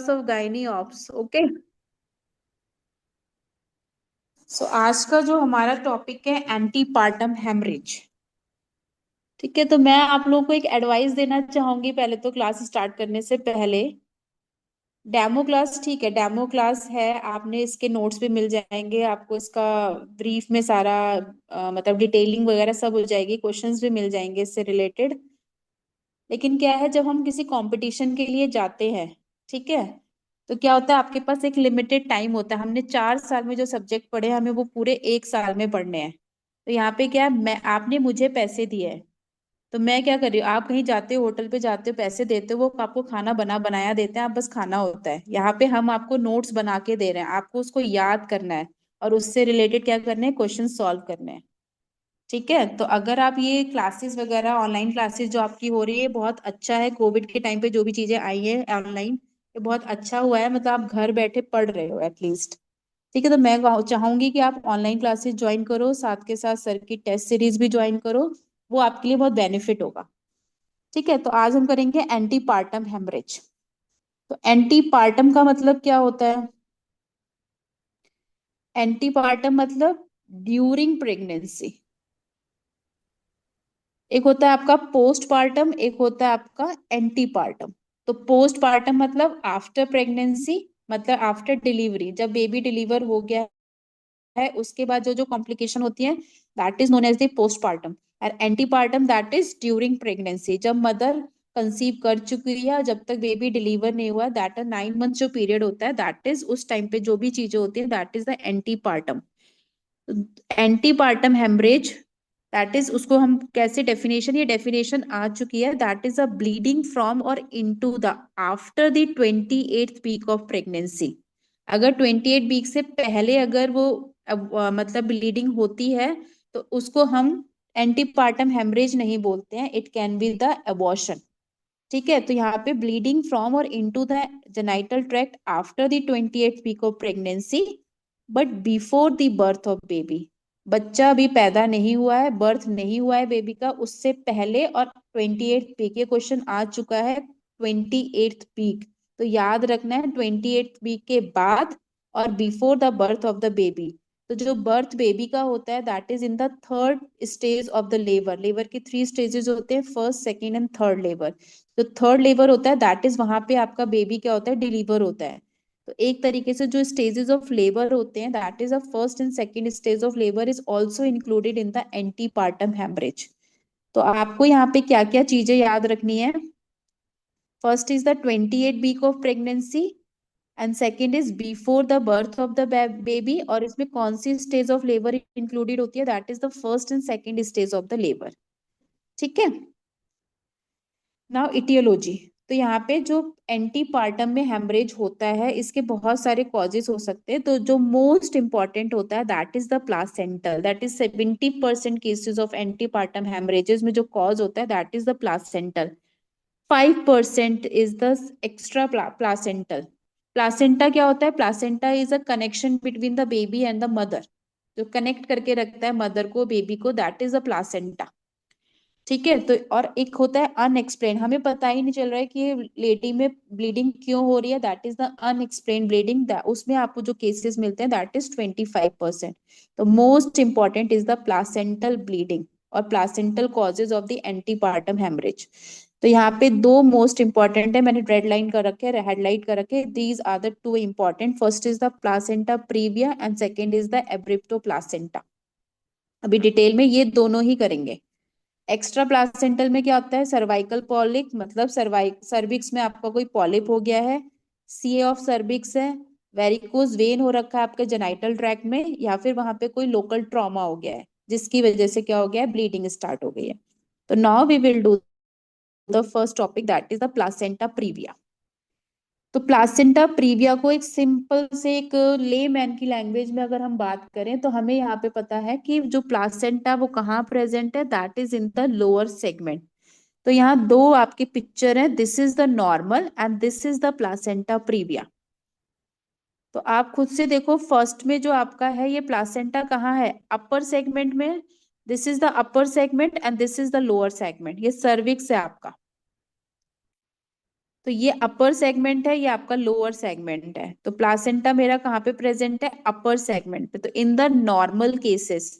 Class of gynae ops. Okay, so आज का जो हमारा टॉपिक है एंटीपार्टम हेमरेज। ठीक है, तो मैं आप लोगों को एक एडवाइस देना चाहूंगी पहले तो क्लास स्टार्ट करने से पहले। डेमो क्लास, ठीक है, डेमो क्लास है, आपने इसके नोट्स भी मिल जाएंगे आपको, इसका ब्रीफ में सारा मतलब डिटेलिंग वगैरह सब हो जाएगी, क्वेश्चंस भी मिल जाएंगे इससे रिलेटेड। लेकिन क्या है, जब हम किसी कंपटीशन के लिए जाते हैं, ठीक है, तो क्या होता है, आपके पास एक लिमिटेड टाइम होता है। हमने 4 साल में जो सब्जेक्ट पढ़े हैं, हमें वो पूरे 1 साल में पढ़ने हैं। तो यहाँ पे क्या है, मैं आपने मुझे पैसे दिए हैं, तो मैं क्या कर रही हूँ, आप कहीं जाते हो, होटल पे जाते हो, पैसे देते हो, वो आपको खाना बना बनाया देते हैं, आप बस खाना होता है। यहाँ पे हम आपको नोट्स बना के दे रहे हैं, आपको उसको याद करना है और उससे रिलेटेड क्या करना है, क्वेश्चन सॉल्व करने हैं। ठीक है, तो अगर आप ये क्लासेस वगैरह, ऑनलाइन क्लासेस जो आपकी हो रही है, बहुत अच्छा है। कोविड के टाइम पे जो भी चीजें आई है ऑनलाइन, ये बहुत अच्छा हुआ है, मतलब आप घर बैठे पढ़ रहे हो एटलीस्ट। ठीक है, तो मैं चाहूंगी कि आप ऑनलाइन क्लासेस ज्वाइन करो, साथ के साथ सर की टेस्ट सीरीज भी ज्वाइन करो, वो आपके लिए बहुत बेनिफिट होगा। ठीक है, तो आज हम करेंगे एंटीपार्टम हेमरेज। तो एंटीपार्टम का मतलब क्या होता है? एंटीपार्टम मतलब ड्यूरिंग प्रेगनेंसी। एक होता है आपका पोस्टपार्टम, एक होता है आपका एंटीपार्टम। तो पोस्टपार्टम मतलब आफ्टर प्रेगनेंसी, मतलब आफ्टर डिलीवरी, जब बेबी डिलीवर हो गया है उसके बाद जो जो कॉम्प्लिकेशन होती है, that is known as the postpartum. और antepartum that is during pregnancy, जब मदर कंसीव कर चुकी है और जब तक बेबी डिलीवर नहीं हुआ, दैट 9 मंथ जो पीरियड होता है, दैट इज उस टाइम पे जो भी चीजें होती है, that is the antepartum. Antepartum haemorrhage, that is, उसको हम कैसे डेफिनेशन, ये डेफिनेशन आ चुकी है, that is a bleeding from और into the after the 28th week of pregnancy. अगर 28 वीक से पहले अगर वो मतलब ब्लीडिंग होती है, तो उसको हम एंटीपार्टम हेमरेज नहीं बोलते हैं, it can be the abortion. ठीक है, तो यहाँ पे ब्लीडिंग फ्रॉम और into the genital tract after the 28th week of pregnancy, but before the birth of baby. बच्चा अभी पैदा नहीं हुआ है, बर्थ नहीं हुआ है बेबी का, उससे पहले, और 28th वीक, ये क्वेश्चन आ चुका है 28th वीक, तो याद रखना है 28th वीक के बाद और before the birth of the baby. तो जो बर्थ बेबी का होता है, that is in the third stage of the labour. Labour के 3 स्टेजेस होते हैं, first, second and third labour. जो थर्ड लेबर होता है, दैट इज वहां पे आपका बेबी क्या होता है, डिलीवर होता है। तो एक तरीके से जो स्टेजेस ऑफ लेबर होते हैं, that is a first and second stage of labour is also included in the antepartum haemorrhage. तो आपको यहाँ पे क्या क्या चीजें याद रखनी है? First is the 28 week of pregnancy, and second is before the birth of the baby, और इसमें कौन सी स्टेज ऑफ लेबर इंक्लूडेड होती है, that is the first and second stage of the labour. ठीक है, नाउ इटियोलॉजी। तो यहाँ पे जो एंटीपार्टम में हेमरेज होता है, इसके बहुत सारे कॉजेस हो सकते हैं, तो जो मोस्ट इंपॉर्टेंट होता है, that is the placental. That is 70% cases of antepartum haemorrhages में जो कॉज होता है, that is the placental. 5% is the extra placental. Placenta क्या होता है? Placenta is a connection between the baby and the mother, जो कनेक्ट करके रखता है मदर को बेबी को, दैट इज द प्लासेंटा। ठीक है, तो और एक होता है अनएक्सप्लेन, हमें पता ही नहीं चल रहा है कि ये लेडी में ब्लीडिंग क्यों हो रही है, that is the unexplained bleeding. उसमें आपको जो केसेस मिलते हैं, दैट इज 25%। तो most important is the placental bleeding और placental causes of the antepartum haemorrhage. तो यहाँ पे दो मोस्ट इंपॉर्टेंट है, मैंने रेड लाइन कर रखे है, हेडलाइट कर रखे, these are the two important. First is the placenta previa and second is the abruptio placenta. अभी डिटेल में ये दोनों ही करेंगे। एक्स्ट्रा प्लासेंटल में क्या होता है? सर्वाइकल पॉलिप, मतलब सर्विक्स में आपका कोई पॉलिप हो गया है, सीए ऑफ सर्विक्स है, वेरिकोज वेन हो रखा है आपके जेनाइटल ट्रैक्ट में, या फिर वहां पे कोई लोकल ट्रॉमा हो गया है जिसकी वजह से क्या हो गया है, ब्लीडिंग स्टार्ट हो गई है। तो now we will do the first topic, that is the placenta previa. तो प्लासेंटा प्रीविया को एक सिंपल से, एक लेमैन की लैंग्वेज में अगर हम बात करें, तो हमें यहाँ पे पता है कि जो प्लासेंटा वो कहाँ प्रेजेंट है, that is in the lower segment. तो यहाँ दो आपकी पिक्चर है, this is the normal and this is the placenta previa. तो आप खुद से देखो, फर्स्ट में जो आपका है ये प्लासेंटा कहाँ है, अपर सेगमेंट में। This is the upper segment and this is the lower segment, ये सर्विक्स है आपका। तो ये अपर सेगमेंट है, ये आपका लोअर सेगमेंट है। तो प्लासेंटा मेरा कहाँ पे प्रेजेंट है? अपर सेगमेंट पे। तो इन द नॉर्मल केसेस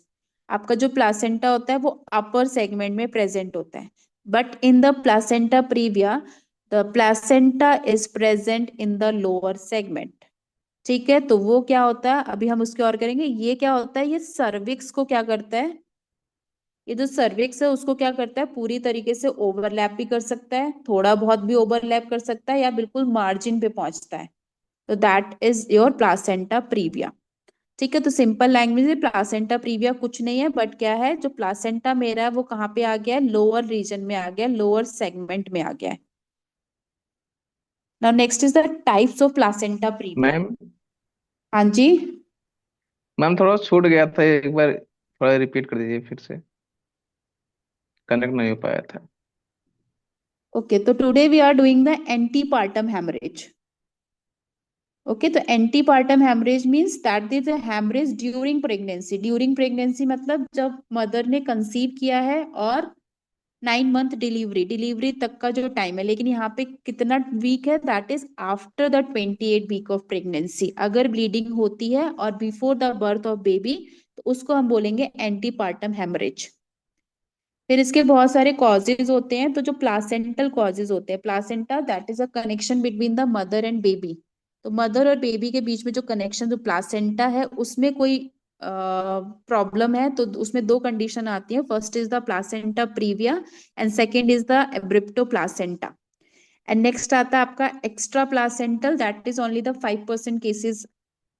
आपका जो प्लासेंटा होता है वो अपर सेगमेंट में प्रेजेंट होता है, but in the placenta previa the placenta is present in the lower segment. ठीक है, तो वो क्या होता है अभी हम उसके और करेंगे। ये क्या होता है? ये सर्विक्स को क्या करता है? ये जो सर्विक्स है उसको क्या करता है? पूरी तरीके से ओवरलैप भी कर सकता है, थोड़ा बहुत भी ओवरलैप कर सकता है, या बिल्कुल मार्जिन पे पहुंचता है। तो that is your placenta previa. ठीक है, तो सिंपल लैंग्वेज में प्लासेंटा प्रीविया कुछ नहीं है बट क्या है, जो प्लासेंटा मेरा है वो कहाँ पे आ गया है? लोअर रीजन में आ गया, लोअर सेगमेंट में आ गया है। Now next is the types of placenta previa. Ma'am. हाँ जी। मैम थोड़ा छूट गया था, एक बार थोड़ा रिपीट कर दीजिए फिर से, कनेक्ट नहीं हो पाया था। ओके, तो today we are doing the antepartum haemorrhage. Okay, तो antepartum haemorrhage means that is a haemorrhage during pregnancy. During pregnancy मतलब जब मदर ने कंसीव किया है और 9 मंथ डिलीवरी, डिलीवरी तक का जो टाइम है। लेकिन यहाँ पे कितना वीक है? That is after the 28 week of pregnancy. अगर ब्लीडिंग होती है और before the birth of baby तो उसको हम बोलेंगे एंटीपार्टम हेमरेज। फिर इसके बहुत सारे कॉजेज होते हैं। तो जो प्लासेंटल कॉजेज होते हैं, placenta that is a connection between the mother and baby. तो मदर और बेबी के बीच में जो कनेक्शन जो प्लासेंटा है उसमें कोई प्रॉब्लम है तो उसमें दो कंडीशन आती है। First is the placenta previa and second is the abruptio placenta. And next आता है आपका extra placental, that is only the 5% cases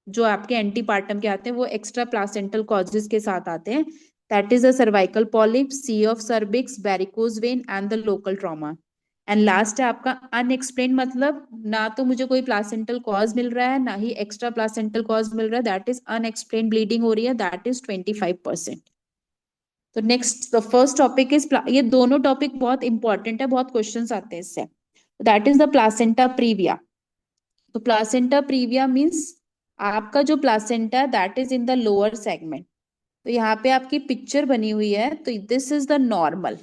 जो आपके एंटीपार्टम के आते हैं वो एक्स्ट्रा प्लासेंटल कॉजेज के साथ आते हैं। That is the cervical polyp, C of cervix, varicose vein and the local trauma. And last है आपका अनएक्सप्लेन, मतलब ना तो मुझे कोई प्लासेंटल कॉज मिल रहा है ना ही एक्स्ट्रा प्लासेंटल कॉज मिल रहा है, दैट इज अनएक्सप्लेन ब्लीडिंग हो रही है, दैट इज 25%। तो next the first topic is, ये दोनों टॉपिक बहुत इंपॉर्टेंट है, बहुत क्वेश्चंस आते हैं इससे। That is the placenta previa. तो प्लासेंटा प्रीविया मीन्स आपका जो placenta that is in the lower segment. तो यहाँ पे आपकी पिक्चर बनी हुई है, तो दिस इज द नॉर्मल।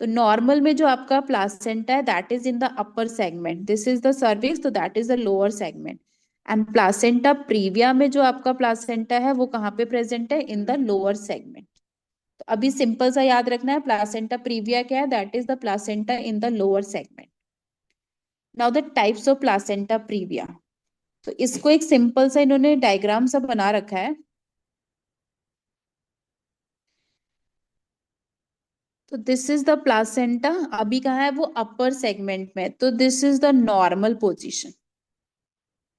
तो नॉर्मल में जो आपका प्लासेंटा है that is in the upper segment, this is the cervix, तो that is the lower segment. And placenta previa में जो आपका प्लासेंटा है वो कहाँ पे प्रेजेंट है? इन द लोअर सेगमेंट। तो अभी सिंपल सा याद रखना है, प्लासेंटा प्रीविया क्या है? That is the placenta in the lower segment. Now the types of placenta previa. तो इसको एक सिंपल सा इन्होंने डायग्राम सा बना रखा है। तो दिस इज द प्लासेंटा, अभी कहाँ है? वो अपर सेगमेंट में। तो this is the normal position.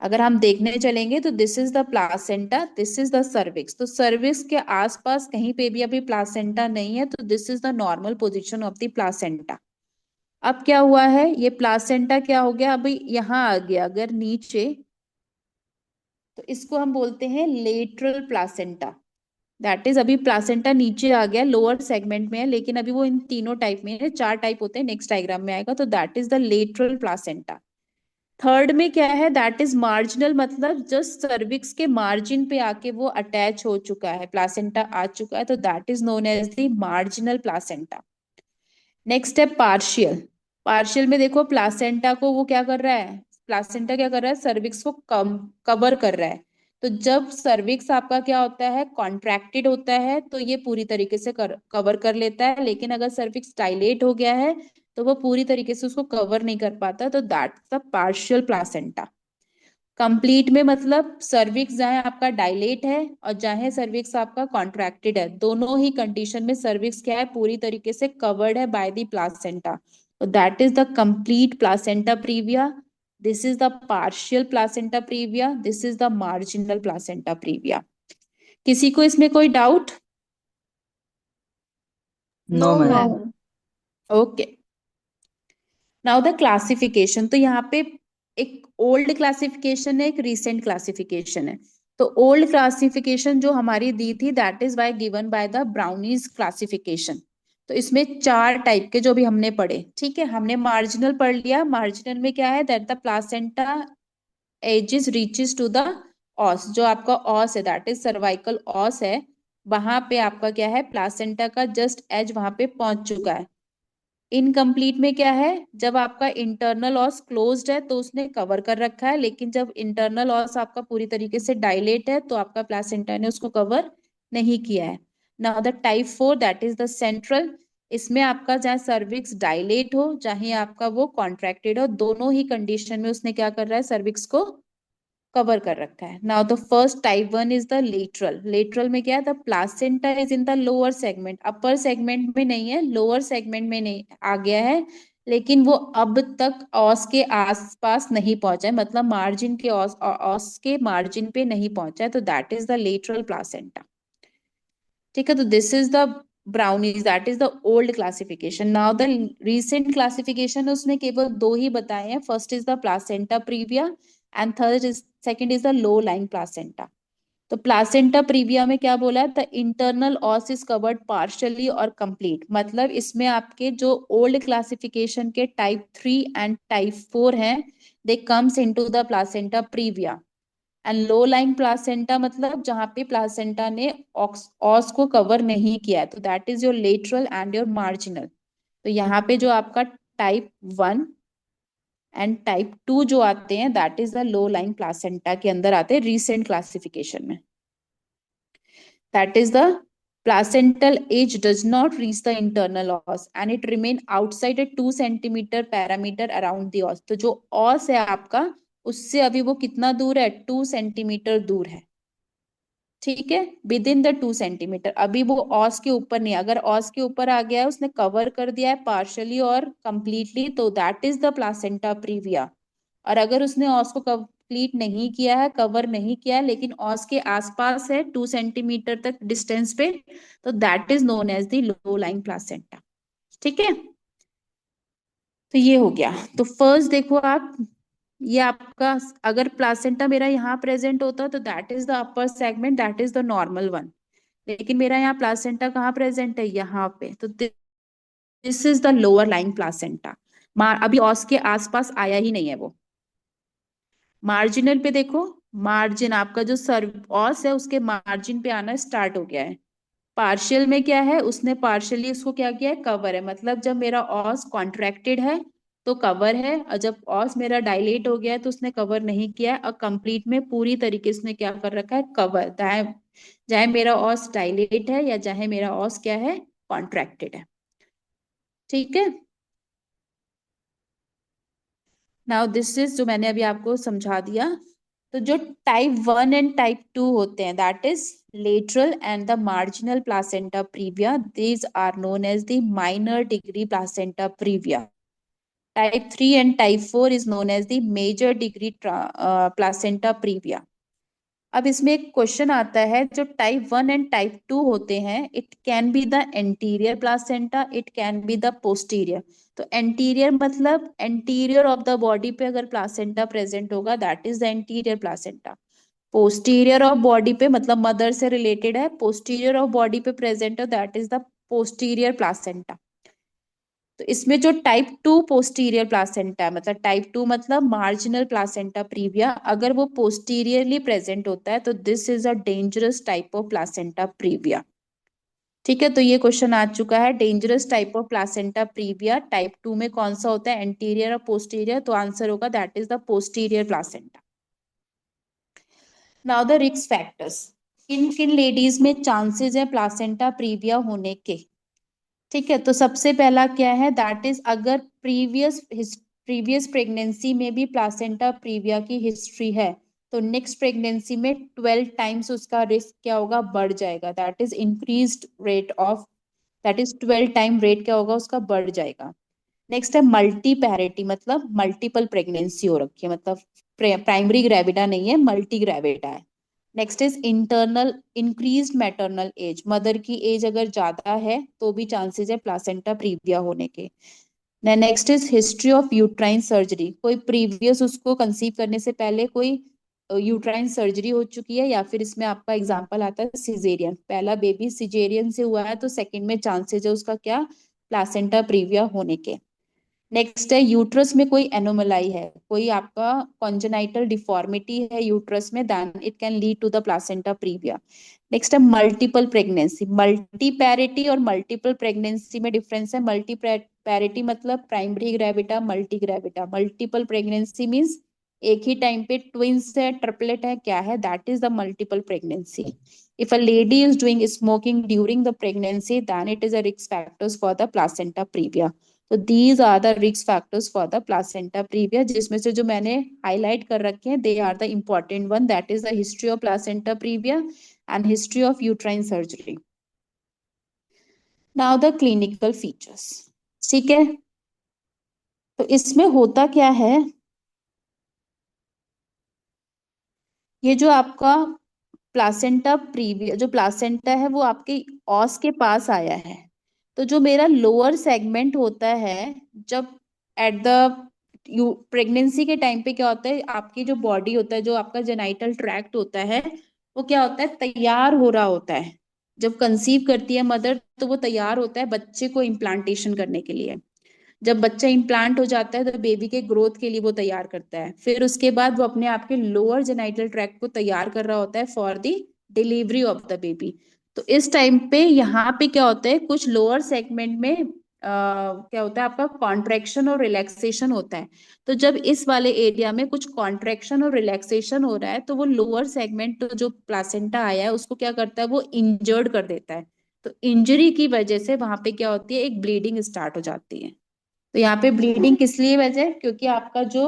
अगर हम देखने चलेंगे तो this is the placenta, this is the cervix. तो सर्विक्स के आसपास कहीं पे भी अभी प्लासेंटा नहीं है, तो this is the normal position of the placenta. अब क्या हुआ है? ये प्लासेंटा क्या हो गया? अभी यहाँ आ गया अगर नीचे, तो इसको हम बोलते हैं लेटरल प्लासेंटा। दैट इज अभी प्लासेंटा नीचे आ गया, लोअर सेगमेंट में है, लेकिन अभी वो इन तीनों टाइप में है। चार टाइप होते हैं, नेक्स्ट डायग्राम में आएगा। तो that is the lateral placenta. Third में क्या है? दैट इज मार्जिनल, मतलब जस्ट सर्विक्स के मार्जिन पे आके वो अटैच हो चुका है, प्लासेंटा आ चुका है, तो that is known as the marginal placenta. Next है पार्शियल। पार्शियल में देखो प्लासेंटा को वो क्या कर रहा है? प्लासेंटा क्या कर रहा है? सर्विक्स को कम कवर कर रहा है। तो जब सर्विक्स आपका क्या होता है? कॉन्ट्रैक्टेड होता है तो ये पूरी तरीके से कवर कर लेता है, लेकिन अगर सर्विक्स डायलेट हो गया है तो वो पूरी तरीके से उसको कवर नहीं कर पाता, तो that's the partial placenta. Complete में मतलब सर्विक्स जहाँ आपका डायलेट है और जहाँ सर्विक्स आपका कॉन्ट्रैक्टेड है, दोनों ही कंडीशन में सर्विक्स क्या है? पूरी तरीके से कवर्ड है बाय द प्लासेंटा। तो that is the complete placenta previa, this is the partial placenta previa, this is the marginal placenta previa. किसी को इसमें कोई doubt? No no ma'am. Ma'am. Okay, now the classification. तो यहाँ पे एक ओल्ड क्लासिफिकेशन है, एक रिसेंट क्लासिफिकेशन है। तो ओल्ड क्लासिफिकेशन जो हमारी दी थी that is by given by the brownies classification. तो इसमें चार टाइप के जो भी हमने पढ़े, ठीक है। हमने मार्जिनल पढ़ लिया। मार्जिनल में क्या है? That the placenta edges reaches to the os, जो आपका ऑस है दैट इज सर्वाइकल ऑस है, वहां पे आपका क्या है? प्लासेंटा का जस्ट एज वहां पे पहुंच चुका है। इनकम्प्लीट में क्या है, जब आपका इंटरनल ऑस क्लोज्ड है तो उसने कवर कर रखा है, लेकिन जब इंटरनल ऑस आपका पूरी तरीके से डायलेट है तो आपका प्लासेंटा ने उसको कवर नहीं किया है। Now the type 4 that is the central, इसमें आपका चाहे सर्विक्स डायलेट हो चाहे आपका वो कॉन्ट्रैक्टेड हो, दोनों ही कंडीशन में उसने क्या कर रहा है, सर्विक्स को कवर कर रखा है। Now the first type 1 is the lateral. Lateral में क्या है, the placenta is in the lower segment, upper segment में नहीं है, लोअर सेगमेंट में नहीं आ गया है, लेकिन वो अब तक ऑस के आसपास नहीं पहुंचा है, मतलब मार्जिन के ऑस के मार्जिन पे नहीं पहुंचा है, तो that is the lateral placenta. ठीक है, तो this is the brownies, that is the old classification. Now the recent classification उसने केवल दो ही बताए हैं, first is the placenta previa and third is second is the low lying placenta. तो placenta previa में क्या बोला है, the internal ऑस is covered partially और कंप्लीट, मतलब इसमें आपके जो ओल्ड क्लासिफिकेशन के टाइप 3 एंड टाइप 4 हैं, they comes into the placenta previa. And low lying placenta मतलब जहां पे प्लासेंटा ने ऑस को कवर नहीं किया है, तो that is your lateral and your marginal. तो यहाँ पे जो आपका टाइप 1 एंड टाइप 2 जो आते हैं, that is the low lying placenta के अंदर आते हैं रिसेंट क्लासिफिकेशन में। That is the placental edge does not reach the internal os and it remain outside a 2 centimeter parameter around the os। तो जो os है आपका, उससे अभी वो कितना दूर है, 2 सेंटीमीटर दूर है। ठीक है, विद इन द 2 सेंटीमीटर, अभी वो ऑस के ऊपर नहीं, अगर ऑस के ऊपर आ गया है, उसने कवर कर दिया है पार्शली और कंप्लीटली, तो that is the placenta previa. और अगर उसने ऑस को कंप्लीट नहीं किया है, कवर नहीं किया है, लेकिन ऑस के आसपास है 2 सेंटीमीटर तक डिस्टेंस पे, तो that is known as the low lying placenta. ठीक है, तो ये हो गया। तो फर्स्ट देखो आप, ये आपका, अगर प्लासेंटा मेरा यहाँ प्रेजेंट होता तो that is the upper segment, that is the normal one, लेकिन मेरा यहाँ प्लासेंटा कहाँ प्रेजेंट है, यहाँ पे, तो this is the lower lying placenta. अभी ऑस के आसपास आया ही नहीं है वो। मार्जिनल पे देखो, मार्जिन आपका जो सर्व ऑस है उसके मार्जिन पे आना स्टार्ट हो गया है। पार्शियल में क्या है, उसने पार्शियली उसको क्या किया है, कवर है, मतलब जब मेरा ऑस कॉन्ट्रैक्टेड है तो कवर है, और जब ऑस मेरा डायलेट हो गया है तो उसने कवर नहीं किया है, और कंप्लीट में पूरी तरीके से उसने क्या कर रखा है, कवर, चाहे चाहे मेरा ऑस डायलेट है या चाहे मेरा ऑस क्या है, कॉन्ट्रैक्टेड है। ठीक है, नाउ दिस इज जो मैंने अभी आपको समझा दिया। तो जो टाइप 1 एंड टाइप 2 होते हैं, that is lateral and the marginal placenta previa, these are known as the minor degree placenta previa. Type 3 and type 4 is known as the major degree placenta previa. अब इसमें एक question आता है, जो type 1 and type 2 होते हैं, it can be the anterior placenta, it can be the posterior. तो anterior मतलब एंटीरियर ऑफ द बॉडी पे अगर प्लासेंटा प्रेजेंट होगा, that is the anterior placenta. Posterior of body पे मतलब मदर से रिलेटेड है, पोस्टीरियर ऑफ बॉडी पे प्रेजेंट हो, that is the posterior placenta. तो इसमें जो टाइप 2 पोस्टीरियर प्लासेंटा है, मतलब टाइप 2 मतलब मार्जिनल प्लासेंटा प्रीविया, अगर वो पोस्टीरियरली प्रेजेंट होता है तो this is a dangerous type of placenta previa. ठीक है, तो ये क्वेश्चन आ चुका है, dangerous type of placenta previa type 2 में कौन सा होता है, एंटीरियर और पोस्टीरियर, तो आंसर होगा that is the posterior placenta. Now the risk factors, किन किन लेडीज में चांसेस है प्लासेंटा प्रीविया होने के। ठीक है, तो सबसे पहला क्या है, दैट इज अगर प्रीवियस प्रेगनेंसी में भी प्लासेंटा प्रीविया की हिस्ट्री है, तो नेक्स्ट प्रेगनेंसी में 12 टाइम्स उसका रिस्क क्या होगा, बढ़ जाएगा, that is increased rate of, that is 12 time rate क्या होगा उसका, बढ़ जाएगा। नेक्स्ट है मल्टी पैरिटी, मतलब मल्टीपल प्रेगनेंसी हो रखी है, मतलब प्राइमरी ग्रेविडा नहीं है, मल्टी ग्रेविडा है। Next is internal increased maternal age, mother की एज अगर ज्यादा है तो भी चांसेस है प्लासेंटा प्रीविया होने के। Next is history of uterine surgery, कोई प्रीवियस उसको कंसीव करने से पहले कोई यूट्राइन सर्जरी हो चुकी है, या फिर इसमें आपका एग्जांपल आता है सिजेरियन, पहला बेबी सिजेरियन से हुआ है तो सेकंड में चांसेस है उसका क्या, प्लासेंटा प्रीविया होने के। नेक्स्ट है यूट्रस में कोई एनोमलाई है, कोई आपका कॉन्जेनाइटल डिफॉर्मिटी है यूट्रस में, then it can lead to the placenta previa. Next है मल्टीपल प्रेगनेंसी। मल्टी पैरिटी और मल्टीपल प्रेगनेंसी में डिफरेंस है। मल्टी पैरिटी मतलब primary gravida, multi gravida. Multiple pregnancy means एक ही टाइम पे ट्विंस है, ट्रिपलेट है, क्या है, that is the multiple pregnancy. If a lady is doing smoking during the pregnancy, then it is a risk factors for the placenta previa. तो these are the risk factors for the placenta previa, जिसमें से जो मैंने highlight कर रखे हैं, they are the important one, that is the history of placenta previa and history of uterine surgery. Now the clinical features. ठीक है, तो इसमें होता क्या है, ये जो आपका प्लासेंटा प्रीविया, जो प्लासेंटा है वो आपके ऑस के पास आया है। तो जो मेरा लोअर सेगमेंट होता है, जब एट द यू प्रेगनेंसी के टाइम पे क्या होता है, आपकी जो बॉडी होता है, जो आपका जेनाइटल ट्रैक्ट होता है, वो क्या होता है, तैयार हो रहा होता है। जब कंसीव करती है मदर, तो वो तैयार होता है बच्चे को इम्प्लांटेशन करने के लिए। जब बच्चा इम्प्लांट हो जाता है तो बेबी के ग्रोथ के लिए वो तैयार करता है। फिर उसके बाद वो अपने आप के लोअर जेनाइटल ट्रैक्ट को तैयार कर रहा होता है for the delivery of the baby. तो इस टाइम पे यहाँ पे क्या होता है, कुछ लोअर सेगमेंट में क्या होता है, आपका कॉन्ट्रेक्शन और रिलैक्सेशन होता है। तो जब इस वाले एरिया में कुछ कॉन्ट्रेक्शन और रिलैक्सेशन हो रहा है, तो वो लोअर सेगमेंट, तो जो प्लासेंटा आया है उसको क्या करता है, वो इंजर्ड कर देता है। तो इंजरी की वजह से वहां पे क्या होती है, एक ब्लीडिंग स्टार्ट हो जाती है। तो यहाँ पे ब्लीडिंग किस लिए वजह, क्योंकि आपका जो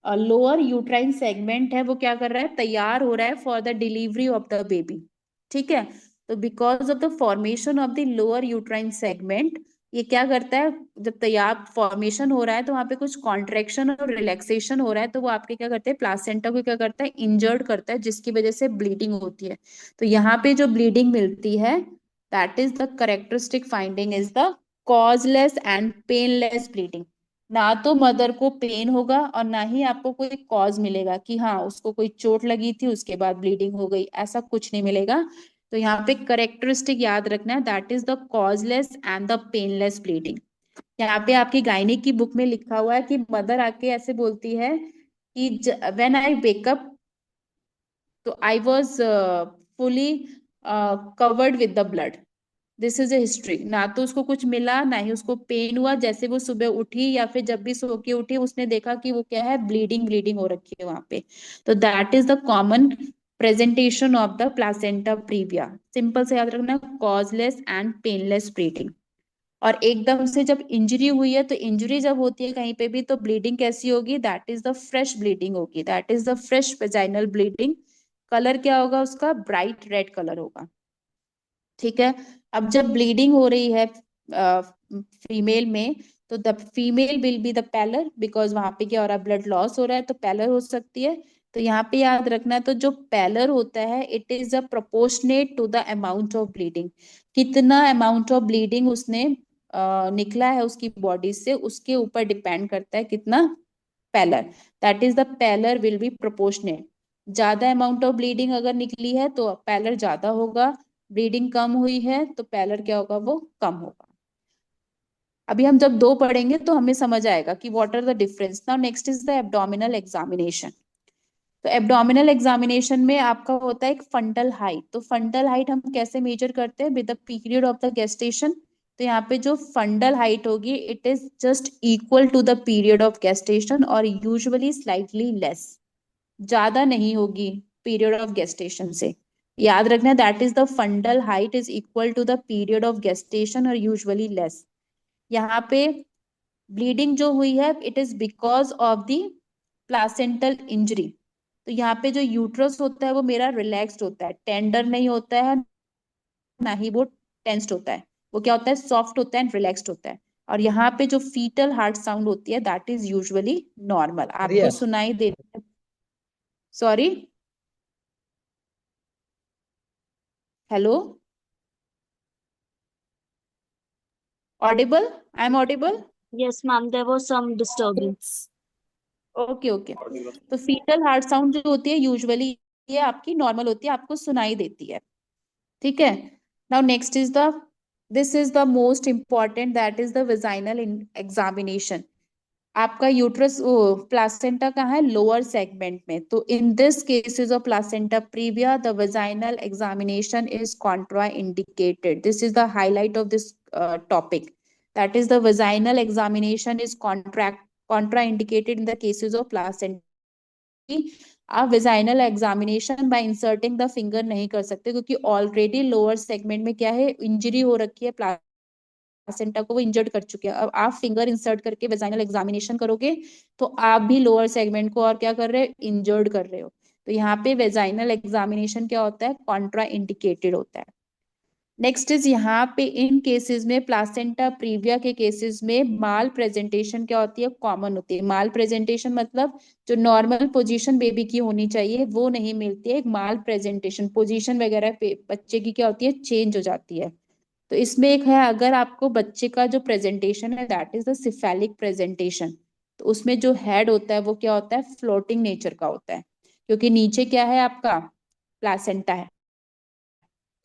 लोअर यूट्राइन सेगमेंट है वो क्या कर रहा है, तैयार हो रहा है for the delivery of the baby. ठीक है, तो because of the formation of the lower uterine segment, ये क्या करता है, जब तैयार फॉर्मेशन हो रहा है तो वहां पे कुछ कॉन्ट्रेक्शन और रिलैक्सेशन हो रहा है, तो वो आपके क्या करते हैं, प्लासेंटा को क्या करता है, इंजर्ड करता है, जिसकी वजह से ब्लीडिंग होती है। तो यहाँ पे जो ब्लीडिंग मिलती है, that is the characteristic finding is the causeless and painless bleeding. ना तो मदर को पेन होगा और ना ही आपको कोई कॉज मिलेगा कि हाँ उसको कोई चोट लगी थी उसके बाद ब्लीडिंग हो गई, ऐसा कुछ नहीं मिलेगा। तो यहाँ पे करेक्टरिस्टिक याद रखना है, that is the causeless and the painless bleeding. यहाँ पे आपकी गायनिक की बुक में लिखा हुआ है कि मदर आके ऐसे बोलती है कि व्हेन आई वेकअप, तो I was fully covered with the blood. This is a history, ना तो उसको कुछ मिला ना ही उसको पेन हुआ। जैसे वो सुबह उठी या फिर जब भी सो के उठी, उसने देखा कि वो क्या है, ब्लीडिंग ब्लीडिंग हो रखी है वहां पे। तो that is the common presentation of the placenta previa. Simple से याद रखना, कॉजलेस एंड पेनलेस ब्लीडिंग। और एकदम से जब इंजरी हुई है, तो इंजरी जब होती है कहीं पे भी, तो ब्लीडिंग कैसी होगी, that is the fresh bleeding होगी, that is the fresh vaginal bleeding. Colour क्या होगा उसका, ब्राइट रेड कलर होगा। ठीक है, अब जब ब्लीडिंग हो रही है फीमेल में, तो the female will be the pallor, because वहां पे क्या हो रहा है, ब्लड लॉस हो रहा है, तो पैलर हो सकती है। तो यहाँ पे याद रखना है, तो जो पैलर होता है, it is a proportionate to the amount of bleeding. कितना अमाउंट ऑफ ब्लीडिंग उसने निकला है उसकी बॉडी से, उसके ऊपर डिपेंड करता है कितना pallor. That is the pallor will be proportionate. ज्यादा अमाउंट ऑफ ब्लीडिंग अगर निकली है तो पैलर ज्यादा होगा, ब्लीडिंग कम हुई है तो पैलर क्या होगा, वो कम होगा। अभी हम जब दो पढ़ेंगे तो हमें समझ आएगा कि what are the difference. Now next is the abdominal examination. तो एब्डोमिनल एग्जामिनेशन में आपका होता है एक फंडल हाइट। तो फंडल हाइट हम कैसे मेजर करते हैं, with the period of the gestation. तो यहाँ पे जो फंडल हाइट होगी, it is just equal to the period of gestation और यूजुअली स्लाइटली लेस, ज्यादा नहीं होगी पीरियड ऑफ गेस्टेशन से। याद रखना, that is the fundal height is equal to the period of gestation और यूजुअली लेस। यहाँ पे ब्लीडिंग जो हुई है, it is because of the placental injury. तो यहाँ पे जो यूट्रस होता है वो मेरा रिलैक्स्ड होता है, टेंडर नहीं होता है, ना ही वो टेंस्ड होता है। वो क्या होता है, सॉफ्ट होता है एंड रिलैक्स्ड होता है। और यहाँ पे जो फीटल हार्ट साउंड होती है, दैट इज यूजुअली नॉर्मल, आपको रिया। सुनाई देती है। Sorry, hello, Audible, I am audible. Yes, ma'am, there was some disturbance. Okay okay, तो फीटल हार्ट साउंड जो होती है यूजुअली ये आपकी नॉर्मल होती है, आपको सुनाई देती है। ठीक है, now next is the, this is the most important, that is the vaginal examination. आपका यूट्रस प्लासेंटा कहाँ है, लोअर सेगमेंट में। तो in this cases of placenta previa the vaginal examination is contra indicated. This is the highlight of this topic, that is the vaginal examination is contra indicated in the cases of placenta. आप vaginal examination by inserting the finger नहीं कर सकते, क्योंकि already lower segment में क्या है, injury हो रखी है, प्लासेंटा को वो इंजर्ड कर चुके हैं। अब आप फिंगर इंसर्ट करके वेजाइनल एग्जामिनेशन करोगे तो आप भी लोअर सेगमेंट को और क्या कर रहे हो, इंजर्ड कर रहे हो। तो यहाँ पे वेजाइनल एग्जामिनेशन क्या होता है, कॉन्ट्रा इंडिकेटेड होता है। नेक्स्ट इज यहाँ पे इन केसेस में प्लासेंटा प्रीविया के केसेस में माल प्रेजेंटेशन क्या होती है, कॉमन होती है। माल प्रेजेंटेशन मतलब जो नॉर्मल पोजीशन बेबी की होनी चाहिए वो नहीं मिलती है, एक माल प्रेजेंटेशन पोजीशन वगैरह बच्चे की क्या होती है, चेंज हो जाती है। तो इसमें एक है, अगर आपको बच्चे का जो प्रेजेंटेशन है that is the cephalic presentation, तो उसमें जो हेड होता है वो क्या होता है, फ्लोटिंग नेचर का होता है, क्योंकि नीचे क्या है आपका, प्लासेंटा है।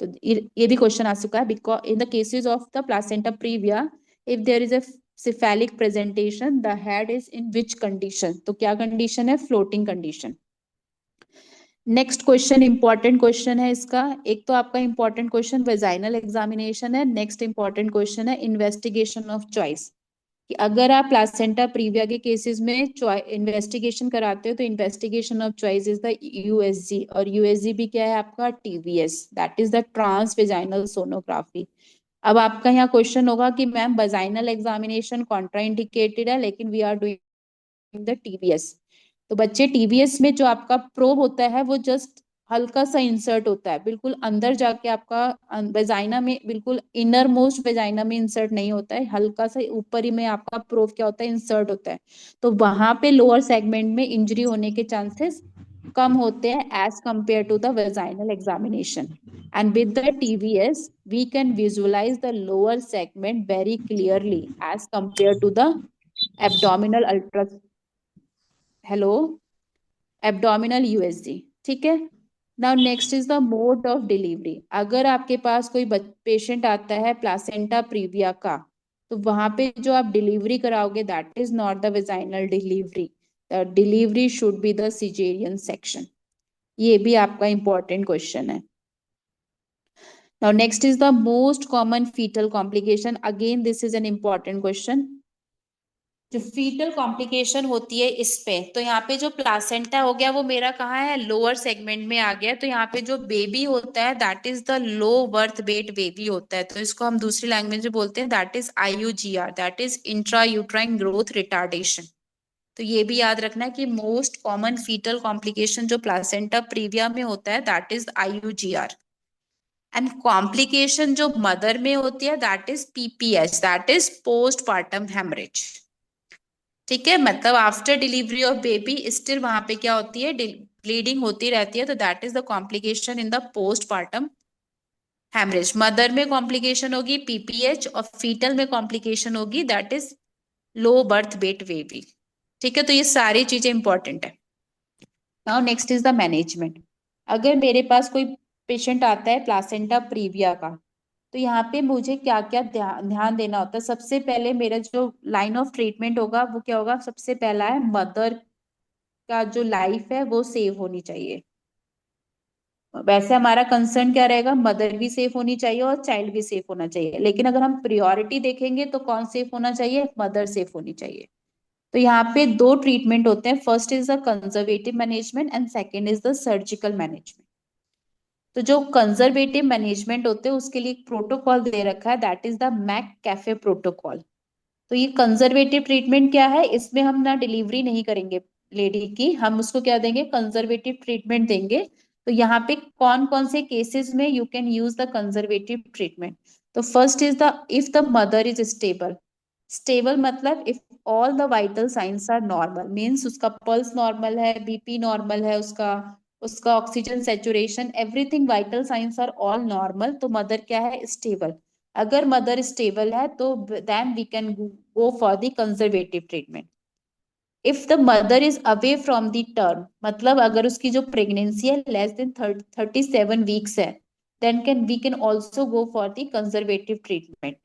तो ये भी क्वेश्चन आ चुका है, because in the cases of the placenta previa if there is a cephalic presentation the head is in which condition, तो क्या कंडीशन है, floating condition. Next question important question है इसका, एक तो आपका इंपॉर्टेंट क्वेश्चन वेजाइनल एग्जामिनेशन है, next important question है इन्वेस्टिगेशन ऑफ चॉइस, कि अगर आप प्लासेंटा प्रीविया के केसेस में इन्वेस्टिगेशन कराते हो तो investigation of choice is the USG, और यूएसजी भी क्या है आपका, TVS, that is the transvaginal sonography. अब आपका यहाँ क्वेश्चन होगा कि मैम वेजाइनल एग्जामिनेशन कॉन्ट्राइंडिकेटेड है लेकिन we are doing the TVS. तो बच्चे टीवीएस में जो आपका प्रोब होता है वो जस्ट हल्का सा इंसर्ट होता है, बिल्कुल अंदर जाके आपका वेजाइना में, बिल्कुल इनर मोस्ट वेजाइना में इंसर्ट नहीं होता है, हल्का सा ऊपर ही में आपका प्रोब क्या होता है, इंसर्ट होता है। तो वहां पे लोअर सेगमेंट में इंजरी होने के चांसेस कम होते हैं as compare to the vaginal examination. And with the TVS, we can visualize the lower segment very clearly as compared to the abdominal ultra, hello, abdominal USG. ठीक है। Now next is the mode of delivery. अगर आपके पास कोई patient आता है placenta previa का, तो वहां पे जो आप डिलीवरी कराओगे that is not the vaginal delivery, the delivery should be the caesarean section. ये भी आपका इंपॉर्टेंट क्वेश्चन है। Now next is the most common fetal complication, again this is an important question. जो फीटल कॉम्प्लिकेशन होती है इस पे, तो यहाँ पे जो प्लासेंटा हो गया वो मेरा कहाँ है, लोअर सेगमेंट में आ गया। तो यहाँ पे जो बेबी होता है that is the low birth weight baby होता है, तो इसको हम दूसरी लैंग्वेज में बोलते हैं that is IUGR, that is intrauterine growth retardation. तो ये भी याद रखना है कि मोस्ट कॉमन फीटल कॉम्प्लिकेशन जो प्लासेंटा प्रीविया में होता है that is IUGR। And complication जो मदर में होती है that is PPH, that is postpartum haemorrhage. ठीक है, मतलब after delivery of baby still वहां पे क्या होती है, ब्लीडिंग होती रहती है, तो that is the complication in the postpartum haemorrhage. Mother में कॉम्प्लिकेशन होगी PPH, और फीटल में कॉम्प्लिकेशन होगी that is low birth weight baby. ठीक है, तो ये सारी चीजें इंपॉर्टेंट है। Now next is the management. अगर मेरे पास कोई पेशेंट आता है प्लासेंटा प्रीविया का, तो यहाँ पे मुझे क्या क्या ध्यान देना होता है। सबसे पहले मेरा जो लाइन ऑफ ट्रीटमेंट होगा वो क्या होगा, सबसे पहला है मदर का जो लाइफ है वो सेव होनी चाहिए। वैसे हमारा कंसर्न क्या रहेगा, मदर भी सेफ होनी चाहिए और चाइल्ड भी सेफ होना चाहिए, लेकिन अगर हम प्रियोरिटी देखेंगे तो कौन सेफ होना चाहिए, मदर सेफ होनी चाहिए। तो यहाँ पे दो ट्रीटमेंट होते हैं, first is the conservative management and second is the surgical management. तो जो कंजर्वेटिव मैनेजमेंट होते हैं उसके लिए एक प्रोटोकॉल दे रखा है that is the MacAfee protocol. तो ये कंजर्वेटिव ट्रीटमेंट क्या है, इसमें हम ना डिलीवरी नहीं करेंगे लेडी की, हम उसको क्या देंगे, कंजर्वेटिव ट्रीटमेंट देंगे। तो यहाँ पे कौन कौन से केसेस में you can use the conservative treatment. तो first is the if the mother is stable. Stable मतलब if all the vital signs are normal, means उसका पल्स नॉर्मल है, BP नॉर्मल है, उसका उसका oxygen saturation, everything vital signs are all normal, तो mother क्या है, स्टेबल। अगर मदर स्टेबल है तो then we can go for the conservative treatment. If the mother is away from the term, मतलब अगर उसकी जो प्रेगनेंसी है लेस देन 37 वीक्स है, then can we can also go for the conservative treatment.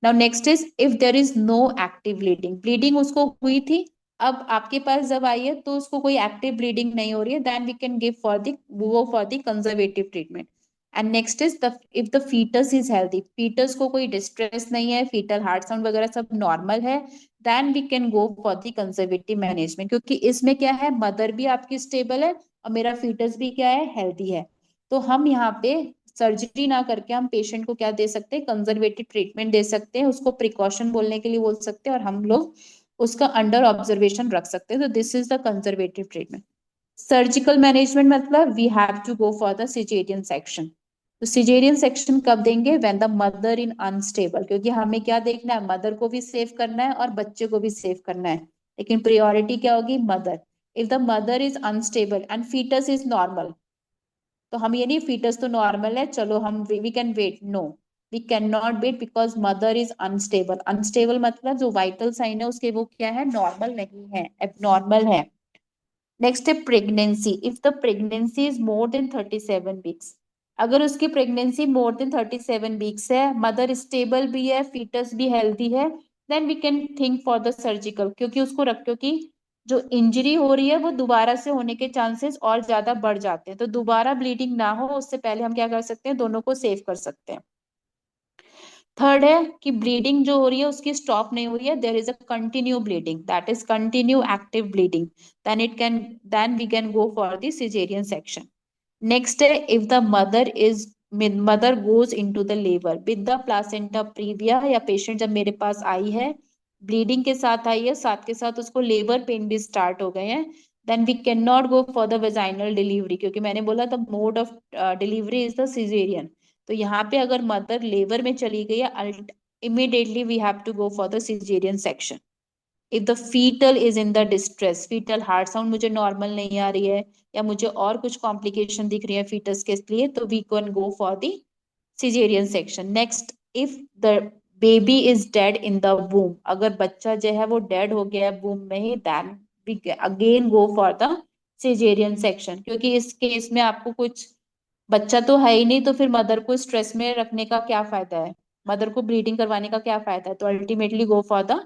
Now next is if there is no active bleeding, bleeding उसको हुई थी, अब आपके पास जब आई है तो उसको कोई एक्टिव ब्लीडिंग नहीं हो रही है, then we can give for the वो for the conservative treatment. And next is the if the fetus is healthy, fetus को कोई डिस्ट्रेस नहीं है, फीटल हार्ट साउंड वगैरह सब नॉर्मल है, then we can go for the conservative management, क्योंकि इसमें क्या है, मदर भी आपकी स्टेबल है और मेरा फीटस भी क्या है, हेल्दी है। तो हम यहाँ पे सर्जरी ना करके हम पेशेंट को क्या दे सकते हैं, कंजर्वेटिव ट्रीटमेंट दे सकते हैं, उसको प्रिकॉशन बोलने के लिए बोल सकते हैं, और हम लोग उसका अंडर ऑब्जर्वेशन रख सकते हैं। तो this is the conservative treatment. Surgical management मतलब we have to go for the caesarean section. तो सिजेरियन सेक्शन कब देंगे, when the mother in unstable, क्योंकि हमें क्या देखना है, मदर को भी सेव करना है और बच्चे को भी सेव करना है, लेकिन प्रियोरिटी क्या होगी, mother. If the mother is unstable and fetus is normal, तो हम ये नहीं फीटस तो नॉर्मल है चलो हम we can wait, no, we can not wait because mother is unstable. Unstable मतलब जो वाइटल साइन है उसके वो क्या है, नॉर्मल नहीं है, एबनॉर्मल है। नेक्स्ट है pregnancy, if the pregnancy is more than 37 weeks, अगर उसकी प्रेगनेंसी मोर देन 37 वीक्स है, मदर स्टेबल भी है, फीटस भी हेल्दी है, then we can think for the surgical, क्योंकि उसको रख, क्योंकि जो इंजरी हो रही है वो दोबारा से होने के चांसेस और ज्यादा बढ़ जाते हैं, तो दोबारा ब्लीडिंग ना हो उससे पहले हम क्या कर सकते हैं, दोनों को सेव कर सकते हैं। थर्ड है कि ब्लीडिंग जो हो रही है उसकी स्टॉप नहीं हो रही है, there is a continue bleeding, that is continue active bleeding, then we can go for the caesarean section. Next है if the mother goes into the labour with the placenta previa, या patient जब मेरे पास आई है bleeding के साथ आई है, साथ के साथ उसको लेबर पेन भी स्टार्ट हो गए हैं, then we can not go for the vaginal delivery, क्योंकि मैंने बोला the mode of delivery is the caesarean. तो यहाँ पे अगर मदर लेबर में चली गई है, immediately we have to go for the caesarean section. If the fetal is in the distress, fetal heart sound मुझे नॉर्मल नहीं आ रही है, या मुझे और कुछ कॉम्प्लिकेशन दिख रही है फीटस के लिए, तो we can go for the caesarean section. Next, if the baby is dead in the womb, अगर बच्चा जो है वो डेड हो गया है वूम में ही, then we again go for the caesarean section, क्योंकि इस केस में आपको कुछ बच्चा तो है ही नहीं, तो फिर मदर को स्ट्रेस में रखने का क्या फायदा है, मदर को ब्लीडिंग करवाने का क्या फायदा है, तो ultimately go for the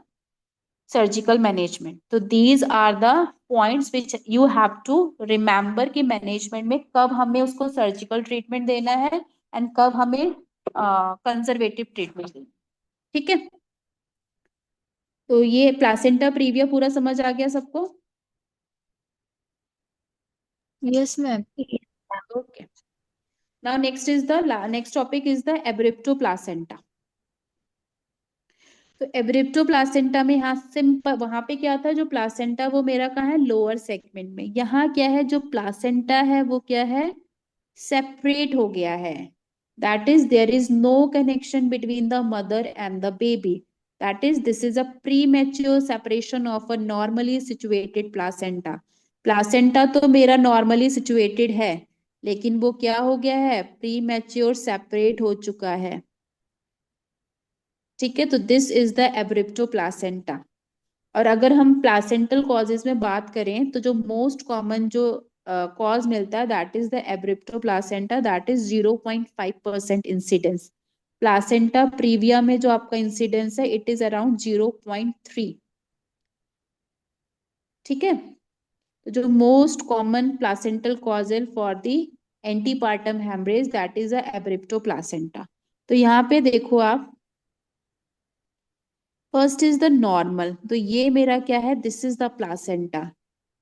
surgical management. तो these are the points which you have to remember कि मैनेजमेंट में कब हमें उसको सर्जिकल ट्रीटमेंट देना है एंड कब हमें कंजर्वेटिव ट्रीटमेंट देना है। ठीक है, तो ये प्लासेंटा प्रीविया पूरा समझ आ गया सबको? Yes, ma'am. Okay, now next topic is the abruptio placenta. तो एब्रिप्टो प्लासेंटा में यहाँ सिंपल, वहां पे क्या था, जो प्लासेंटा वो मेरा कहाँ है, लोअर सेगमेंट में, यहाँ क्या है, जो प्लासेंटा है वो क्या है, सेपरेट हो गया है, that is there is no connection between the mother and the baby, that is this is a premature separation of a normally situated placenta. Placenta तो मेरा नॉर्मली सिचुएटेड है, लेकिन वो क्या हो गया है, प्री मैच्योर सेपरेट हो चुका है। ठीक है, तो this is the abruptio placenta. और अगर हम प्लासेंटल कॉजेज में बात करें तो जो मोस्ट कॉमन जो कॉज मिलता है that is the abruptio placenta, that is 0.5% incidence. Placenta previa में जो आपका इंसिडेंस है इट इज अराउंड 0.3। ठीक है, तो जो most common placental cause for the antepartum haemorrhage that is the abruptio placenta. तो यहाँ पे देखो आप, फर्स्ट इज द नॉर्मल, तो ये मेरा क्या है, दिस इज द प्लासेंटा,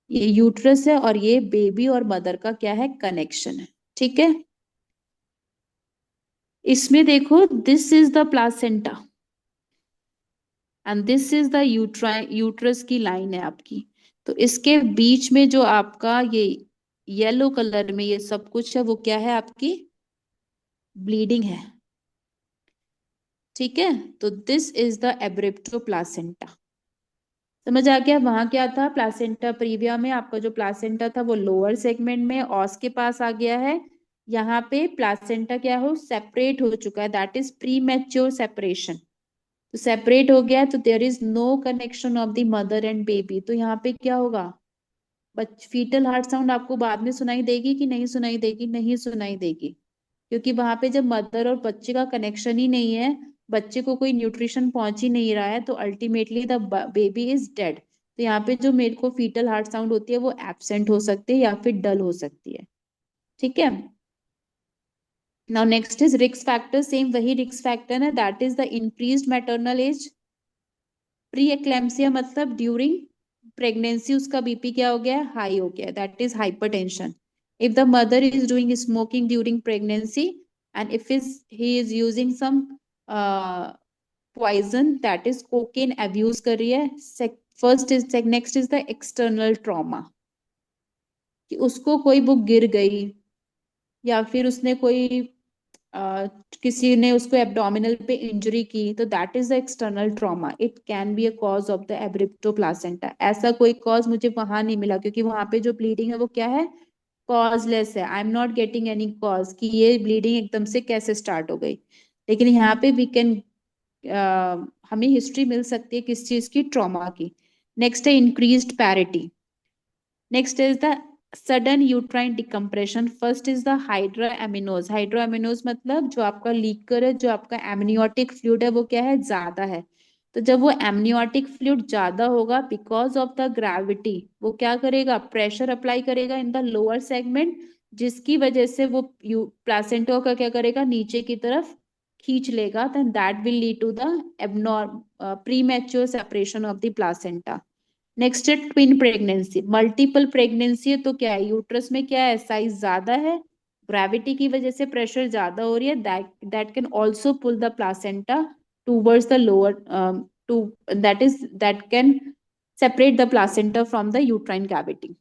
ये यूट्रस है और ये बेबी और मदर का क्या है, कनेक्शन है। ठीक है, इसमें देखो this is the placenta and this is the uterus की लाइन है आपकी, तो इसके बीच में जो आपका ये येलो कलर में ये सब कुछ है वो क्या है, आपकी ब्लीडिंग है। ठीक है, तो this is the abruptio placenta. समझ आ गया, वहां क्या था, प्लासेंटा प्रीविया में आपका जो प्लासेंटा था वो लोअर सेगमेंट में ऑस के पास आ गया है, यहाँ पे प्लासेंटा क्या हो, सेपरेट हो चुका है, that is premature separation. तो सेपरेट हो गया तो there is no connection of the mother and baby, तो यहाँ पे क्या होगा, फीटल हार्ट साउंड आपको बाद में सुनाई देगी कि नहीं सुनाई देगी, नहीं सुनाई देगी, क्योंकि वहां पे जब मदर और बच्चे का कनेक्शन ही नहीं है बच्चे को कोई न्यूट्रिशन पहुंच ही नहीं रहा है, तो ultimately the baby is dead. तो यहाँ पे जो मेरे को फीटल हार्ट साउंड होती है वो एब्सेंट हो सकती है या फिर डल हो सकती है। ठीक है। Now next is risk factor, same वही रिस्क फैक्टर है, that is the increased maternal age. Pre eclampsia मतलब ड्यूरिंग प्रेगनेंसी उसका बीपी क्या हो गया है, हाई हो गया, that is hypertension. If the mother is doing smoking during pregnancy and if is he is using some poison, that is cocaine abuse कर रही है। First is next is the external trauma, कि उसको कोई book गिर गई या फिर उसने कोई अ, किसी ने उसको एब्डोमिनल पे इंजरी की, तो that is the external trauma, it can be a cause of the abruptio placenta. ऐसा कोई कॉज मुझे वहां नहीं मिला, क्योंकि वहां पे जो ब्लीडिंग है वो क्या है, कॉजलेस है। I am not getting any cause कि ये ब्लीडिंग एकदम से कैसे स्टार्ट हो गई। लेकिन यहाँ पे वी कैन, हमें हिस्ट्री मिल सकती है किस चीज की, ट्रॉमा की। नेक्स्ट है increased parity. Next is the sudden uterine decompression. First is the hydramnios. Hydramnios मतलब जो आपका लीकर है, जो आपका एमनियोटिक फ्लूइड है वो क्या है, ज्यादा है। तो जब वो एमनियोटिक फ्लूइड ज्यादा होगा बिकॉज ऑफ द ग्रेविटी, वो क्या करेगा, प्रेशर अप्लाई करेगा इन द लोअर सेगमेंट, जिसकी वजह से वो प्लासेंटा का क्या करेगा, नीचे की तरफ खींच लेगा। Then that will lead to the abnormal premature separation of the placenta. Next है ट्विन प्रेगनेंसी। मल्टीपल प्रेगनेंसी है तो क्या है, यूट्रस में क्या है, साइज ज्यादा है, ग्रेविटी की वजह से प्रेशर ज्यादा हो रही है, that can also pull the placenta towards the lower, to that can separate the placenta from the uterine cavity.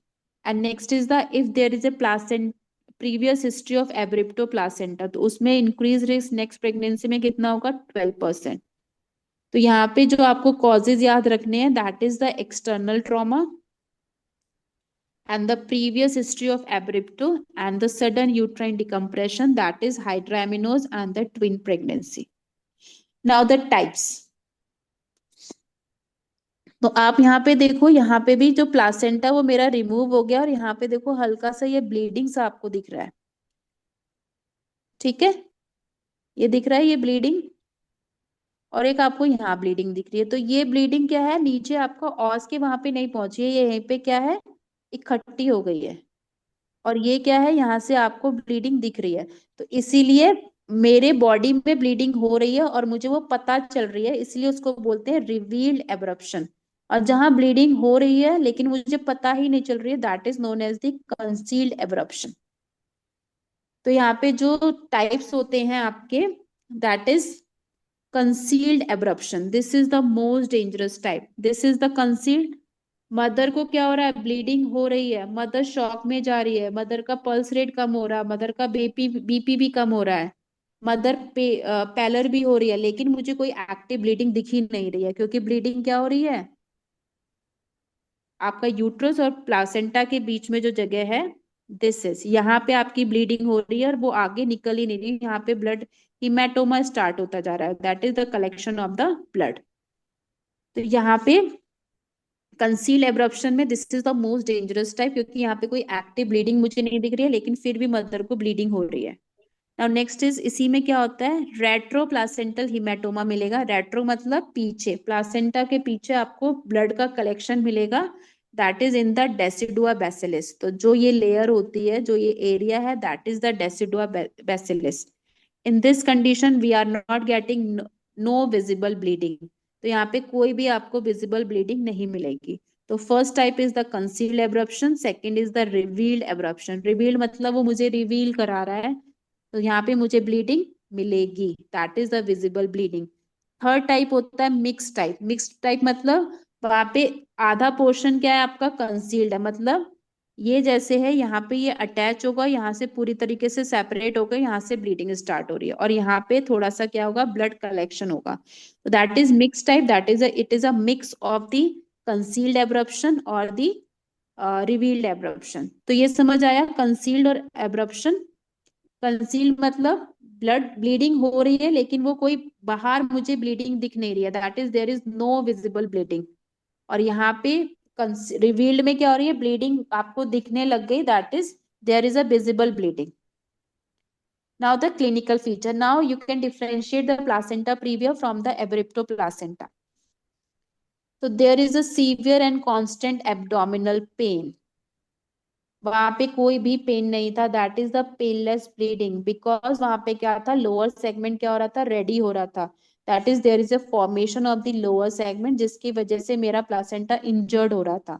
And next is the, if there is a placenta previous history of abrupto placenta, तो उसमें increase risk next pregnancy में कितना होगा, 12%। तो यहाँ पे जो आपको कॉजेज याद रखने हैं, that is the external trauma and the previous history of abrupto and the sudden uterine decompression, that is hydroamnios and the twin pregnancy. Now the types. तो आप यहाँ पे देखो, यहाँ पे भी जो प्लासेंटा वो मेरा रिमूव हो गया, और यहाँ पे देखो हल्का सा ये ब्लीडिंग सा आपको दिख रहा है। ठीक है, ये दिख रहा है ये ब्लीडिंग, और एक आपको यहाँ ब्लीडिंग दिख रही है। तो ये ब्लीडिंग क्या है, नीचे आपका ऑस के वहां पे नहीं पहुंची है, ये यहीं पे क्या है, इकट्ठी हो गई है। और ये क्या है, यहाँ से आपको ब्लीडिंग दिख रही है। तो इसीलिए मेरे बॉडी में ब्लीडिंग हो रही है और मुझे वो पता चल रही है, इसलिए उसको बोलते हैं रिवील्ड एब्रप्शन। और जहां ब्लीडिंग हो रही है लेकिन मुझे पता ही नहीं चल रही है, that is known as the concealed abruption. तो यहाँ पे जो टाइप्स होते हैं आपके, that is concealed abruption, this is the most dangerous type, this is the concealed. Mother को क्या हो रहा है, ब्लीडिंग हो रही है, मदर शॉक में जा रही है, मदर का पल्स रेट कम हो रहा है, मदर का बीपी भी कम हो रहा है, मदर पैलर भी हो रही है, लेकिन मुझे कोई एक्टिव ब्लीडिंग दिख ही नहीं रही है, क्योंकि ब्लीडिंग क्या हो रही है, आपका यूट्रस और प्लासेंटा के बीच में जो जगह है, दिस इज, यहाँ पे आपकी ब्लीडिंग हो रही है और वो आगे निकल ही नहीं रही, यहाँ पे ब्लड हिमेटोमा स्टार्ट होता जा रहा है, that is the collection of the blood. तो यहाँ पे कंसील एब्रप्शन में this is the most dangerous type, क्योंकि यहाँ पे कोई एक्टिव ब्लीडिंग मुझे नहीं दिख रही है, लेकिन फिर भी मदर को ब्लीडिंग हो रही है। नाउ नेक्स्ट इज, इसी में क्या होता है, रेट्रो प्लासेंटल हिमेटोमा मिलेगा। रेट्रो मतलब पीछे, प्लासेंटा के पीछे आपको ब्लड का कलेक्शन मिलेगा, that is in the decidua basalis. तो जो ये लेयर होती है, जो ये एरिया है, that is the decidua basalis. In this condition we are not getting no visible bleeding. तो यहाँ पे कोई भी आपको विजिबल ब्लीडिंग नहीं मिलेगी। तो first type is the concealed abruption, second is the revealed abruption. Revealed मतलब वो मुझे रिवील करा रहा है, तो यहाँ पे मुझे ब्लीडिंग मिलेगी, that is the visible bleeding. Third type होता है मिक्स टाइप। मिक्स टाइप मतलब वहां पे आधा पोर्शन क्या है आपका, कंसील्ड है, मतलब ये जैसे है, यहाँ पे ये अटैच होगा, यहाँ से पूरी तरीके से सेपरेट होकर यहाँ से ब्लीडिंग स्टार्ट हो रही है, और यहाँ पे थोड़ा सा क्या होगा, ब्लड कलेक्शन होगा। तो that is mix type, that is it is a mix of the concealed abruption और द रिवील्ड एब्रप्शन। तो ये समझ आया, कंसील्ड और एब्रप्शन। कंसील्ड मतलब ब्लड ब्लीडिंग हो रही है लेकिन वो कोई बाहर मुझे ब्लीडिंग दिख नहीं रही है, that is there is no visible bleeding. और यहाँ पे रिवील्ड में क्या हो रही है, ब्लीडिंग आपको दिखने लग गई, that is there is a visible bleeding. Now the clinical feature. Now you can differentiate the placenta previa from the abruptoplacenta. So there is a severe and constant abdominal pain. वहां पे कोई भी pen नहीं था. That is the painless bleeding, because वहां पे क्या था, लोअर सेगमेंट क्या हो रहा था, रेडी हो रहा था. That is there is a formation of the lower segment, जिसकी वजह से मेरा प्लासेंटा इंजर्ड हो रहा था.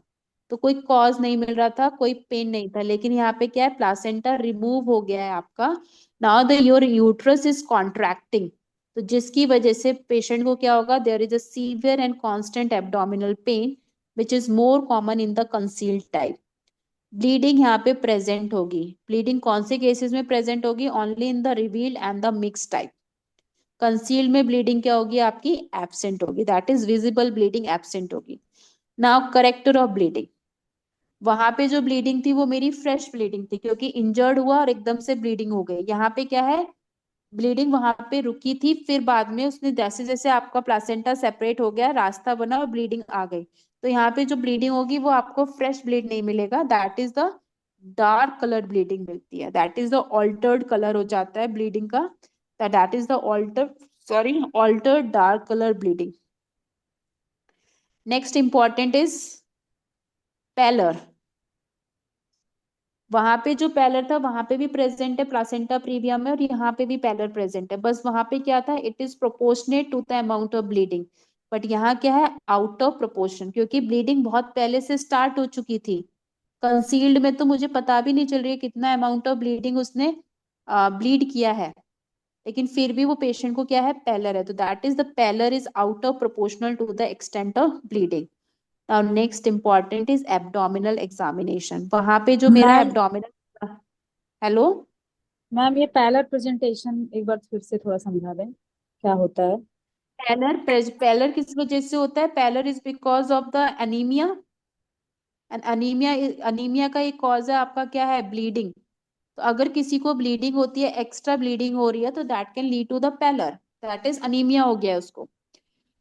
तो कोई कॉज नहीं मिल रहा था, कोई पेन नहीं था. लेकिन यहाँ पे क्या है, प्लासेंटा रिमूव हो गया है आपका. Now the your uterus is contracting. तो जिसकी वजह से पेशेंट को क्या होगा, there is a severe and constant abdominal pain which is more common in the concealed type. Bleeding यहाँ पे प्रेजेंट होगी. ब्लीडिंग कौन से केसेस में प्रेजेंट होगी, only in the revealed and the mix type. Concealed में ब्लीडिंग क्या होगी आपकी, एब्सेंट होगी. That is visible bleeding absent होगी. Now character of bleeding. वहां पे जो ब्लीडिंग थी वो मेरी फ्रेश ब्लीडिंग थी, क्योंकि इंजर्ड हुआ और एकदम से ब्लीडिंग हो गई. यहाँ पे क्या है, ब्लीडिंग वहां पे रुकी थी, फिर बाद में उसने जैसे जैसे आपका प्लासेंटा सेपरेट हो गया, रास्ता बना और ब्लीडिंग आ गई. तो यहाँ पे जो ब्लीडिंग होगी वो आपको फ्रेश ब्लीड नहीं मिलेगा. That is the dark colour bleeding मिलती है. That is the altered colour हो जाता है ब्लीडिंग का. That is the altered dark colour bleeding. Next important is pallor. वहां पे जो पैलर था वहां पे भी प्रेजेंट है प्लासेंटा प्रीविया में, और यहाँ पे भी पैलर प्रेजेंट है. बस वहां पे क्या था, it is proportionate to the amount of bleeding. But यहाँ क्या है, आउट ऑफ प्रोपोर्शन, क्योंकि ब्लीडिंग बहुत पहले से स्टार्ट हो चुकी थी. कंसील्ड में तो मुझे पता भी नहीं चल रही है कितना अमाउंट ऑफ ब्लीडिंग उसने ब्लीड किया है, लेकिन फिर भी वो पेशेंट को क्या है, पैलर है. तो that is the pallor is out of proportional to the extent of bleeding. Now next important is abdominal examination. वहां पे जो मेरा मैम abdominal, हेलो, मैम ये पैलर प्रेजेंटेशन एक बार फिर से थोड़ा समझा दें, क्या होता है? पैलर किस वजह से होता है, pallor is because of the anaemia. And anaemia का एक कॉज है आपका क्या है, ब्लीडिंग. तो अगर किसी को ब्लीडिंग होती है, एक्स्ट्रा ब्लीडिंग हो रही है, तो that can lead to the pallor. That is anaemia हो गया है उसको.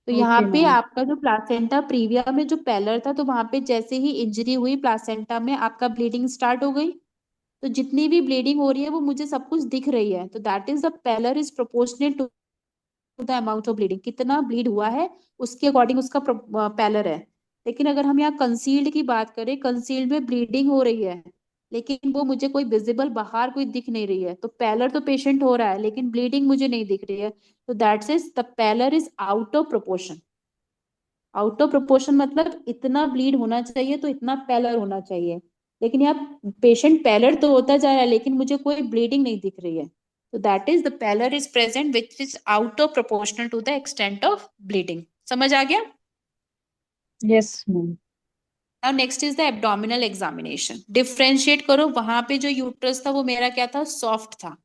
तो यहाँ ओके पे मैम। आपका जो प्लासेंटा प्रीविया में जो पैलर था, तो वहां पे जैसे ही इंजरी हुई प्लासेंटा में, आपका ब्लीडिंग स्टार्ट हो गई. तो जितनी भी ब्लीडिंग हो रही है वो मुझे सब कुछ दिख रही है. तो that is the pallor is proportionate to the amount of bleeding. कितना ब्लीड हुआ है उसके अकॉर्डिंग उसका पैलर है. लेकिन अगर हम यहाँ कंसील्ड की बात करें, कंसील्ड में ब्लीडिंग हो रही है, लेकिन वो मुझे कोई विजिबल बाहर कोई दिख नहीं रही है. तो पैलर तो पेशेंट हो रहा है, लेकिन ब्लीडिंग मुझे नहीं दिख रही है. तो that is the pallor is out of proportion. Out of proportion मतलब इतना ब्लीड होना चाहिए तो इतना पैलर होना चाहिए. लेकिन यहाँ पेशेंट पैलर तो होता जा रहा है, लेकिन मुझे कोई ब्लीडिंग नहीं दिख रही है. तो that is the pallor is present which is out of proportional to the extent of bleeding. समझ आ गया. Yes ma'am. Now next is the abdominal examination. Differentiate करो. वहां पे जो यूट्रस था वो मेरा क्या था, सॉफ्ट था,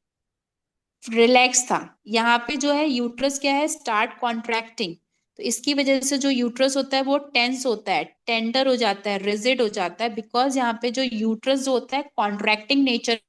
रिलैक्स था. यहाँ पे जो है यूट्रस क्या है, स्टार्ट कॉन्ट्रैक्टिंग. तो इसकी वजह से जो यूट्रस होता है वो टेंस होता है, टेंडर हो जाता है, रिजिड हो जाता है, बिकॉज यहाँ पे जो यूट्रस जो होता है कॉन्ट्रैक्टिंग नेचर